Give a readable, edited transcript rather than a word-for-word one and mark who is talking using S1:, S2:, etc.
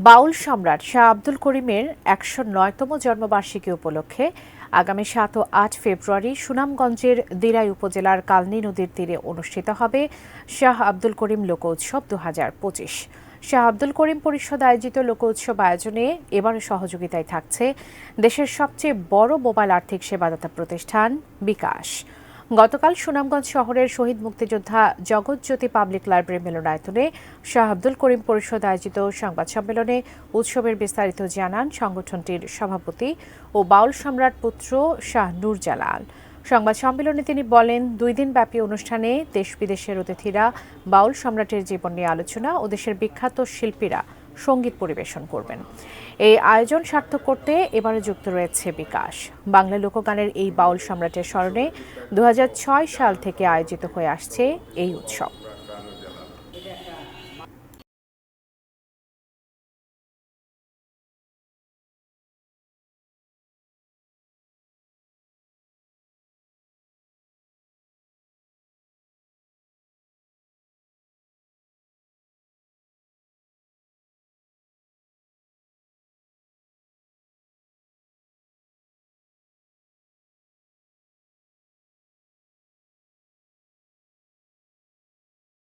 S1: বাউল সম্রাট শাহ আব্দুল করিমের ১০৯তম জন্মবার্ষিকী উপলক্ষে আগামী ৭ ও ৮ ফেব্রুয়ারি সুনামগঞ্জের দিরাই উপজেলার কালনী নদীর তীরে অনুষ্ঠিত হবে শাহ আব্দুল করিম লোকোৎসব ২০২৫। শাহ আব্দুল করিম পরিষদ আয়োজিত লোকোৎসব আয়োজনে এবারে সহযোগিতায় থাকছে দেশের সবচেয়ে বড় মোবাইল আর্থিক সেবাদাতা প্রতিষ্ঠান বিকাশ। গতকাল সুনামগঞ্জ শহরের শহীদ মুক্তিযোদ্ধা জগৎজ্যোতি পাবলিক লাইব্রেরি মিলনায়তনে শাহ আব্দুল করিম পরিষদ আয়োজিত সংবাদ সম্মেলনে উৎসবের বিস্তারিত জানান সংগঠনটির সভাপতি ও বাউল সম্রাট পুত্র শাহ নূরজালাল। সংবাদ সম্মেলনে তিনি বলেন, ২ দিনব্যাপী অনুষ্ঠানে দেশ বিদেশের অতিথিরা বাউল সম্রাটের জীবন নিয়ে আলোচনা ও দেশের বিখ্যাত শিল্পীরা সঙ্গীত পরিবেশন করবেন। এই আয়োজন সার্থক করতে এবারে যুক্ত রয়েছে বিকাশ। বাংলা লোকগানের এই বাউল সম্রাটের স্মরণে ২০০৬ সাল থেকে আয়োজিত হয়ে আসছে এই উৎসব।